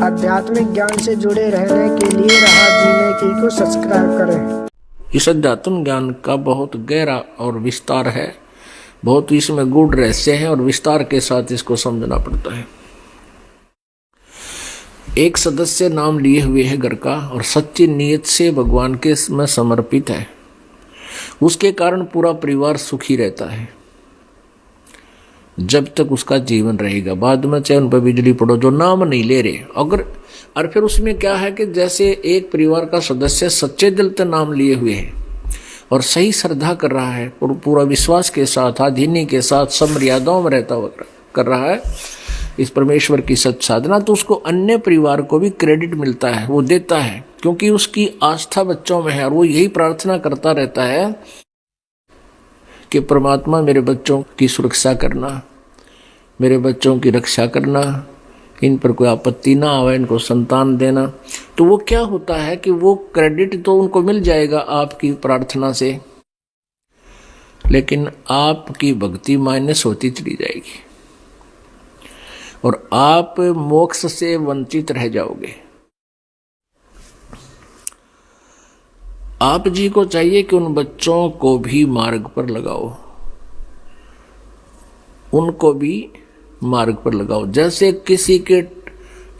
आध्यात्मिक ज्ञान से जुड़े रहने के लिए राह जीने की को सब्सक्राइब करें। इस अध्यात्म ज्ञान का बहुत गहरा और विस्तार है, बहुत इसमें गूढ़ रहस्य है और विस्तार के साथ इसको समझना पड़ता है। एक सदस्य नाम लिए हुए है घर का और सच्ची नीयत से भगवान के में समर्पित है, उसके कारण पूरा परिवार सुखी रहता है जब तक उसका जीवन रहेगा। बाद में चाहे उन पर बिजली पड़ो, जो नाम नहीं ले रहे अगर, और फिर उसमें क्या है कि जैसे एक परिवार का सदस्य सच्चे दिल से नाम लिए हुए है और सही श्रद्धा कर रहा है और पूरा विश्वास के साथ आधीनी के साथ सब मर्यादाओं में रहता हुआ कर रहा है इस परमेश्वर की सच साधना, तो उसको अन्य परिवार को भी क्रेडिट मिलता है, वो देता है, क्योंकि उसकी आस्था बच्चों में है और वो यही प्रार्थना करता रहता है कि परमात्मा मेरे बच्चों की सुरक्षा करना, मेरे बच्चों की रक्षा करना, इन पर कोई आपत्ति ना आवे, इनको संतान देना। तो वो क्या होता है कि वो क्रेडिट तो उनको मिल जाएगा आपकी प्रार्थना से, लेकिन आपकी भक्ति माइनस होती चली जाएगी और आप मोक्ष से वंचित रह जाओगे। आप जी को चाहिए कि उन बच्चों को भी मार्ग पर लगाओ, उनको भी मार्ग पर लगाओ। जैसे किसी के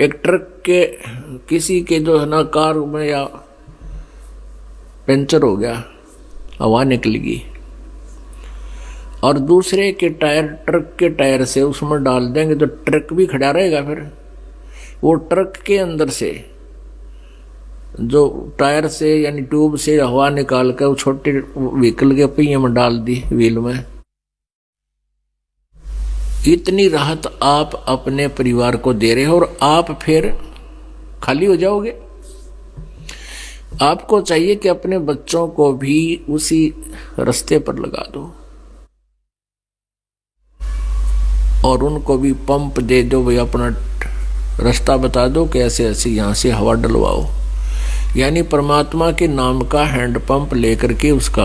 एक ट्रक के किसी के जो है ना कार में या पंचर हो गया, हवा निकलेगी और दूसरे के टायर ट्रक के टायर से उसमें डाल देंगे तो ट्रक भी खड़ा रहेगा। फिर वो ट्रक के अंदर से जो टायर से यानी ट्यूब से हवा निकाल कर वो छोटे व्हीकल के पहिए में डाल दी, व्हील में। इतनी राहत आप अपने परिवार को दे रहे हो और आप फिर खाली हो जाओगे। आपको चाहिए कि अपने बच्चों को भी उसी रास्ते पर लगा दो और उनको भी पंप दे दो, भाई अपना रास्ता बता दो कि ऐसे ऐसे यहां से हवा डलवाओ। यानी परमात्मा के नाम का हैंड पंप लेकर के उसका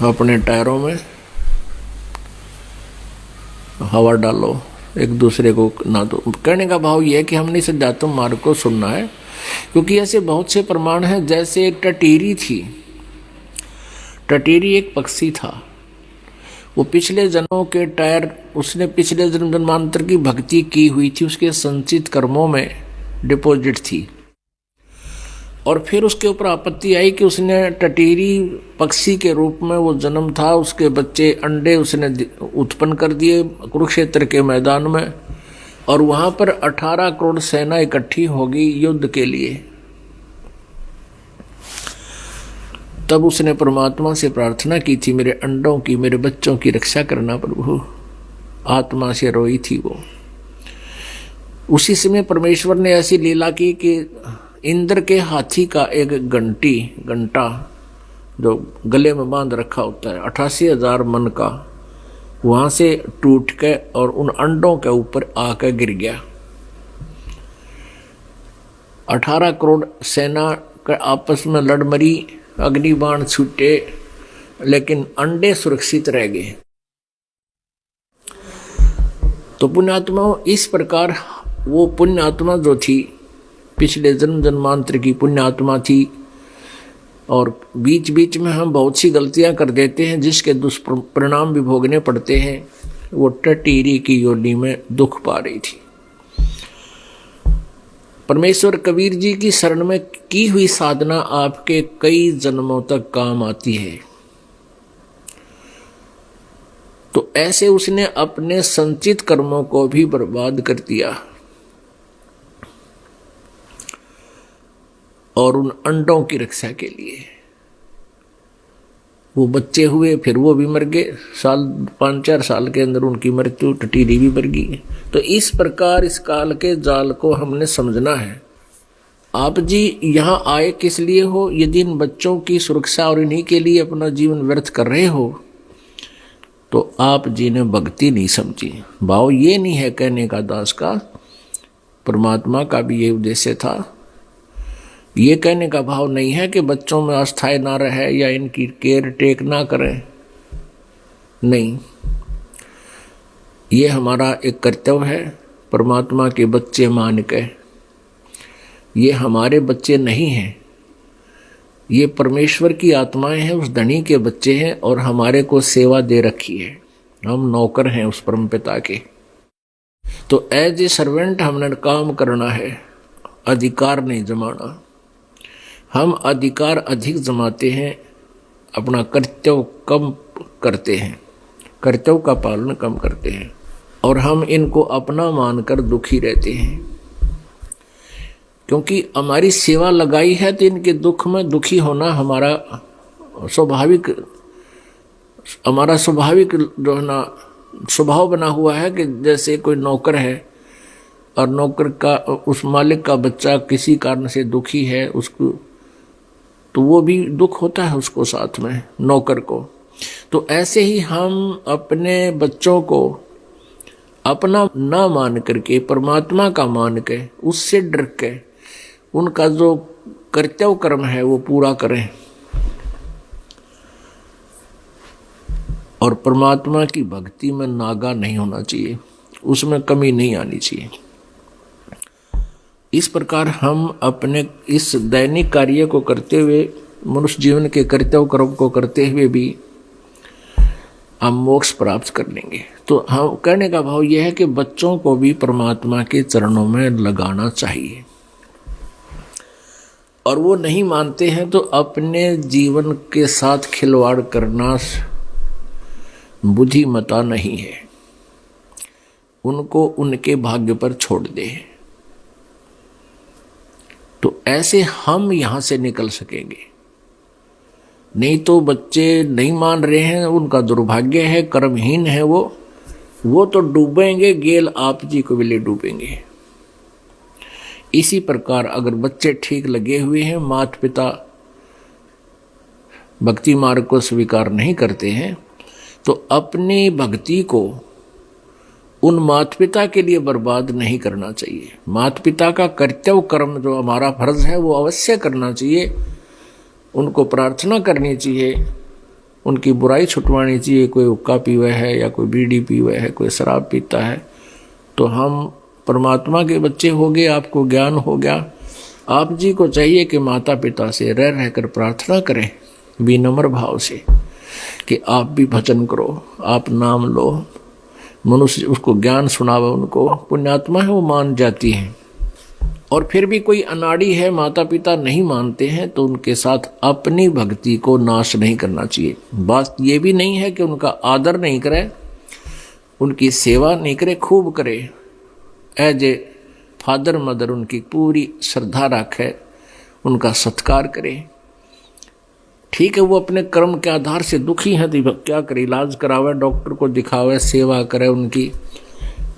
अपने टायरों में हवा डालो, एक दूसरे को ना दो। कहने का भाव यह है कि हमने इस अध्यात्म मार्ग को सुनना है, क्योंकि ऐसे बहुत से प्रमाण हैं। जैसे एक टटीरी थी, टटीरी एक पक्षी था, वो पिछले जन्मों के टायर, उसने पिछले जन्म जन्मांतर की भक्ति की हुई थी, उसके संचित कर्मों में डिपॉजिट थी और फिर उसके ऊपर आपत्ति आई कि उसने टटीरी पक्षी के रूप में वो जन्म था, उसके बच्चे अंडे उसने उत्पन्न कर दिए कुरुक्षेत्र के मैदान में और वहां पर 18 करोड़ सेना इकट्ठी होगी युद्ध के लिए। तब उसने परमात्मा से प्रार्थना की थी, मेरे अंडों की, मेरे बच्चों की रक्षा करना प्रभु। आत्मा से रोई थी वो। उसी समय परमेश्वर ने ऐसी लीला की कि इंद्र के हाथी का एक घंटा जो गले में बांध रखा होता है 88,000 मन का, वहां से टूट के और उन अंडों के ऊपर आकर गिर गया। 18 करोड़ सेना के आपस में लड़ मरी, अग्निबाण छूटे, लेकिन अंडे सुरक्षित रह गए। तो पुण्यात्मा इस प्रकार वो पुण्यात्मा जो थी, पिछले जन्म जन्मांतर की पुण्यात्मा थी और बीच बीच में हम बहुत सी गलतियां कर देते हैं जिसके दुष्परिणाम भी भोगने पड़ते हैं। वो टटीरी की योनि में दुख पा रही थी। परमेश्वर कबीर जी की शरण में की हुई साधना आपके कई जन्मों तक काम आती है। तो ऐसे उसने अपने संचित कर्मों को भी बर्बाद कर दिया और उन अंडों की रक्षा के लिए वो बच्चे हुए, फिर वो भी मर गए। 5-4 साल के अंदर उनकी मृत्यु, टटीरी भी मर गई। तो इस प्रकार इस काल के जाल को हमने समझना है। आप जी यहाँ आए किस लिए हो? यदि इन बच्चों की सुरक्षा और इन्हीं के लिए अपना जीवन व्यर्थ कर रहे हो तो आप जी ने भक्ति नहीं समझी। भाव ये नहीं है कहने का दास का, परमात्मा का भी ये उद्देश्य था। ये कहने का भाव नहीं है कि बच्चों में अस्थाई ना रहे या इनकी केयर टेक ना करें, नहीं, ये हमारा एक कर्तव्य है। परमात्मा के बच्चे मान के, ये हमारे बच्चे नहीं हैं, ये परमेश्वर की आत्माएं हैं, उस धनी के बच्चे हैं और हमारे को सेवा दे रखी है, हम नौकर हैं उस परम पिता के। तो एज ए सर्वेंट हमने काम करना है, अधिकार नहीं जमाना। हम अधिकार अधिक जमाते हैं, अपना कर्तव्य कम करते हैं, कर्तव्य का पालन कम करते हैं और हम इनको अपना मानकर दुखी रहते हैं, क्योंकि हमारी सेवा लगाई है तो इनके दुख में दुखी होना हमारा स्वाभाविक जो है ना स्वभाव बना हुआ है। कि जैसे कोई नौकर है और नौकर का उस मालिक का बच्चा किसी कारण से दुखी है, उसको तो वो भी दुख होता है उसको साथ में, नौकर को। तो ऐसे ही हम अपने बच्चों को अपना ना मान करके परमात्मा का मान के, उससे डर के उनका जो कर्तव्य कर्म है वो पूरा करें और परमात्मा की भक्ति में नागा नहीं होना चाहिए, उसमें कमी नहीं आनी चाहिए। इस प्रकार हम अपने इस दैनिक कार्य को करते हुए, मनुष्य जीवन के कर्तव्य कर्म को करते हुए भी हम मोक्ष प्राप्त कर लेंगे। तो हम कहने का भाव यह है कि बच्चों को भी परमात्मा के चरणों में लगाना चाहिए, और वो नहीं मानते हैं तो अपने जीवन के साथ खिलवाड़ करना बुद्धिमता नहीं है, उनको उनके भाग्य पर छोड़ दे। तो ऐसे हम यहां से निकल सकेंगे। नहीं तो बच्चे नहीं मान रहे हैं, उनका दुर्भाग्य है, कर्महीन है वो तो डूबेंगे, गेल आप जी को भी ले डूबेंगे। इसी प्रकार अगर बच्चे ठीक लगे हुए हैं, माता पिता भक्ति मार्ग को स्वीकार नहीं करते हैं, तो अपनी भक्ति को उन माता पिता के लिए बर्बाद नहीं करना चाहिए। माता पिता का कर्तव्य कर्म जो हमारा फर्ज है वो अवश्य करना चाहिए, उनको प्रार्थना करनी चाहिए, उनकी बुराई छुटवानी चाहिए। कोई हुक्का पीवा है या कोई बीड़ी पीवा है, कोई शराब पीता है, तो हम परमात्मा के बच्चे हो गए, आपको ज्ञान हो गया, आप जी को चाहिए कि माता पिता से रह रहकर प्रार्थना करें विनम्र भाव से कि आप भी भजन करो, आप नाम लो, मनुष्य उसको ज्ञान सुनावे, उनको पुण्यात्मा है वो मान जाती हैं। और फिर भी कोई अनाड़ी है, माता पिता नहीं मानते हैं, तो उनके साथ अपनी भक्ति को नाश नहीं करना चाहिए। बात ये भी नहीं है कि उनका आदर नहीं करे, उनकी सेवा नहीं करे, खूब करे, एज ए फादर मदर उनकी पूरी श्रद्धा रखे, उनका सत्कार करे। ठीक है, वो अपने कर्म के आधार से दुखी हैं तो क्या करे, इलाज करावे, डॉक्टर को दिखावे, सेवा करे उनकी,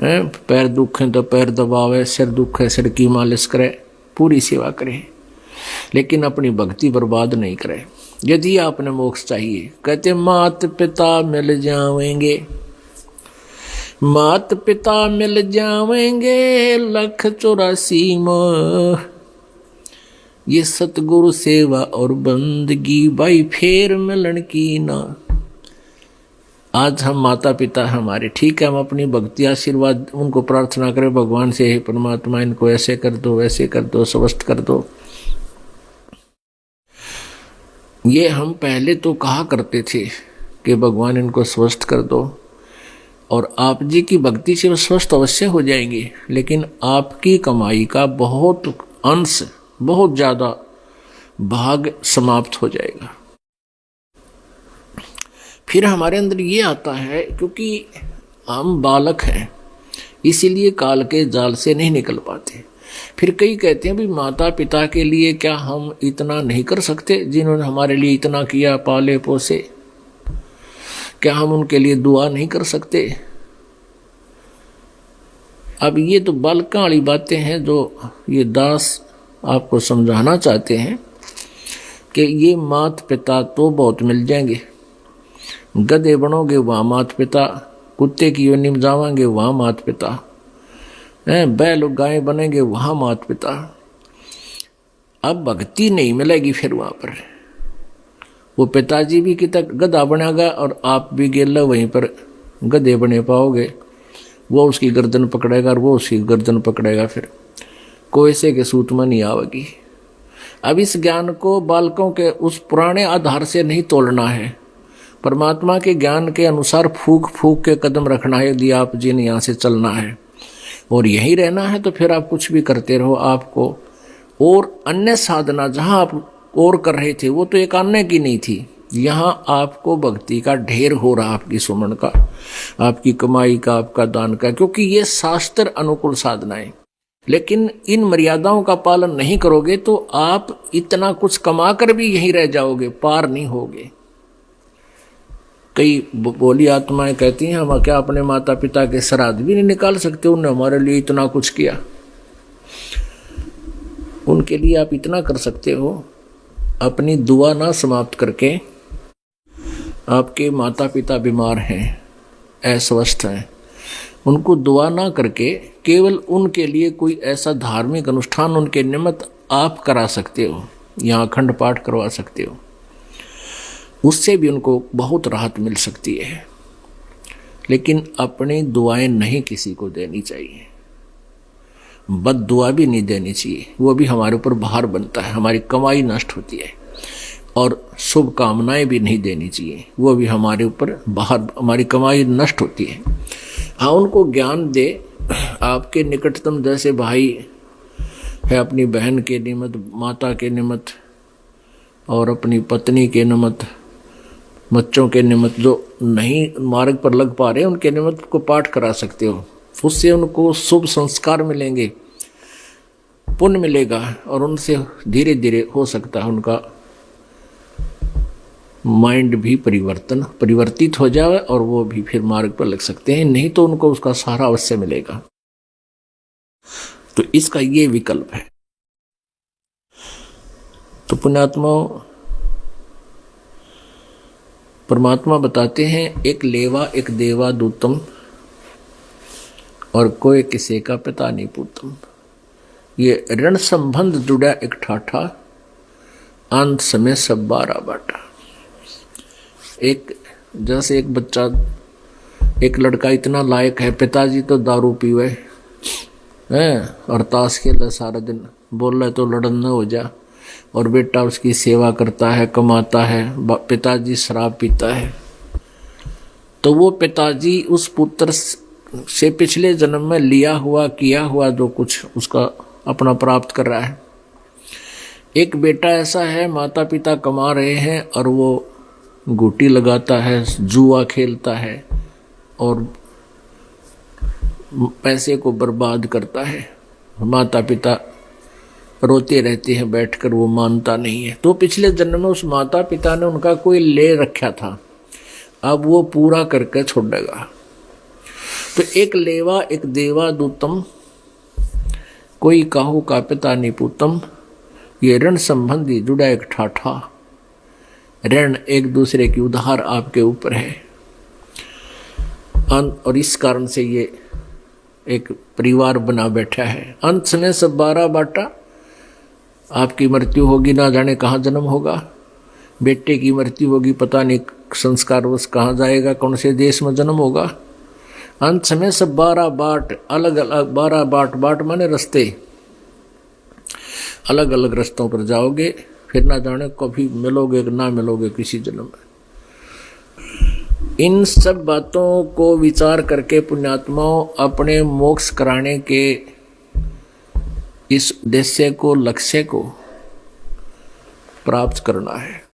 पैर दुख है तो पैर दबावे, सिर दुख है सिर की मालिश करे, पूरी सेवा करे, लेकिन अपनी भक्ति बर्बाद नहीं करे। यदि आपने मोक्ष चाहिए, कहते मात पिता मिल जाएंगे, मात पिता मिल जाएंगे 184 मोह, ये सतगुरु सेवा और बंदगी भाई फेर मिलन की ना। आज हम माता पिता हमारे, ठीक है, हम अपनी भक्ति आशीर्वाद उनको प्रार्थना करें भगवान से, हे परमात्मा इनको ऐसे कर दो, वैसे कर दो, स्वस्थ कर दो। ये हम पहले तो कहा करते थे कि भगवान इनको स्वस्थ कर दो, और आप जी की भक्ति से वो स्वस्थ अवश्य हो जाएंगे, लेकिन आपकी कमाई का बहुत अंश, बहुत ज्यादा भाग समाप्त हो जाएगा। फिर हमारे अंदर ये आता है, क्योंकि हम बालक हैं इसीलिए काल के जाल से नहीं निकल पाते। फिर कई कहते हैं भी माता पिता के लिए क्या हम इतना नहीं कर सकते, जिन्होंने हमारे लिए इतना किया, पाले पोसे, क्या हम उनके लिए दुआ नहीं कर सकते? अब ये तो बालका वाली बातें हैं जो ये दास आपको समझाना चाहते हैं कि ये माता पिता तो बहुत मिल जाएंगे, गधे बनोगे वहाँ माता पिता, कुत्ते की योनि में जावांगे वहाँ माता पिता, बैल गाय बनेंगे वहाँ माता पिता। अब भक्ति नहीं मिलेगी फिर वहाँ पर, वो पिताजी भी कि तक गधा बनेगा और आप भी गेला वहीं पर गधे बने पाओगे, वो उसकी गर्दन पकड़ेगा और वो उसकी गर्दन पकड़ेगा, फिर कोयसे के सूत में नहीं आवेगी। अब इस ज्ञान को बालकों के उस पुराने आधार से नहीं तोड़ना है, परमात्मा के ज्ञान के अनुसार फूक फूक के कदम रखना है। यदि आप जिन यहाँ से चलना है और यहीं रहना है तो फिर आप कुछ भी करते रहो। आपको और अन्य साधना जहाँ आप और कर रहे थे वो तो एक अन्य की नहीं थी, यहाँ आपको भक्ति का ढेर हो रहा, आपकी सुमन का, आपकी कमाई का, आपका दान का, क्योंकि ये शास्त्र अनुकूल साधनाएं। लेकिन इन मर्यादाओं का पालन नहीं करोगे तो आप इतना कुछ कमा कर भी यहीं रह जाओगे, पार नहीं होगे। कई बोली आत्माएं कहती हैं हम क्या अपने माता पिता के श्राद्ध भी नहीं निकाल सकते, उन्होंने हमारे लिए इतना कुछ किया। उनके लिए आप इतना कर सकते हो, अपनी दुआ ना समाप्त करके, आपके माता पिता बीमार हैं, अस्वस्थ हैं, उनको दुआ ना करके केवल उनके लिए कोई ऐसा धार्मिक अनुष्ठान उनके निमित्त आप करा सकते हो, यहाँ अखंड पाठ करवा सकते हो, उससे भी उनको बहुत राहत मिल सकती है। लेकिन अपनी दुआएं नहीं किसी को देनी चाहिए, बद दुआ भी नहीं देनी चाहिए, वो भी हमारे ऊपर भार बनता है, हमारी कमाई नष्ट होती है। और शुभ कामनाएं भी नहीं देनी चाहिए, वो भी हमारे ऊपर बाहर, हमारी कमाई नष्ट होती है। हाँ, उनको ज्ञान दे, आपके निकटतम जैसे भाई है अपनी बहन के निमित्त, माता के निमित्त और अपनी पत्नी के निमित्त, बच्चों के निमित्त जो नहीं मार्ग पर लग पा रहे उनके निमित्त को पाठ करा सकते हो, उससे उनको शुभ संस्कार मिलेंगे, पुण्य मिलेगा और उनसे धीरे धीरे हो सकता है उनका माइंड भी परिवर्तित हो जाए और वो भी फिर मार्ग पर लग सकते हैं। नहीं तो उनको उसका सहारा अवश्य मिलेगा। तो इसका ये विकल्प है। तो पुण्यात्मा परमात्मा बताते हैं, एक लेवा एक देवा दूतम और कोई किसी का पिता नहीं पूतम। ये ऋण संबंध जुड़ा एक ठाठा, अंत समय सब 12 बाटा। एक जैसे एक बच्चा, एक लड़का इतना लायक है, पिताजी तो दारू पीवे हैं और ताश खेले सारा दिन, बोल रहे तो लड़न न हो जा, और बेटा उसकी सेवा करता है, कमाता है, पिताजी शराब पीता है, तो वो पिताजी उस पुत्र से पिछले जन्म में लिया हुआ किया हुआ जो कुछ उसका अपना प्राप्त कर रहा है। एक बेटा ऐसा है, माता पिता कमा रहे हैं और वो गोटी लगाता है, जुआ खेलता है और पैसे को बर्बाद करता है। माता पिता रोते रहते हैं बैठकर, वो मानता नहीं है। तो पिछले जन्म में उस माता पिता ने उनका कोई ले रखा था, अब वो पूरा करके छोड़ेगा। तो एक लेवा एक देवा दूतम, कोई काहू का पिता नहीं पूतम। ये ऋण संबंधी जुड़ा एक ठाठा, ऋण एक दूसरे की उधार आपके ऊपर है, और इस कारण से ये एक परिवार बना बैठा है। अंत में सब 12 बाटा। आपकी मृत्यु होगी, ना जाने कहाँ जन्म होगा, बेटे की मृत्यु होगी, पता नहीं संस्कार वश कहाँ जाएगा, कौन से देश में जन्म होगा। अंत में सब 12 बाट, अलग अलग 12 बाट, बाट माने रास्ते, अलग अलग रास्तों पर जाओगे, फिर ना जाने कभी मिलोगे कि ना मिलोगे किसी जन्म में। इन सब बातों को विचार करके पुण्यात्माओं अपने मोक्ष कराने के इस उद्देश्य को, लक्ष्य को प्राप्त करना है।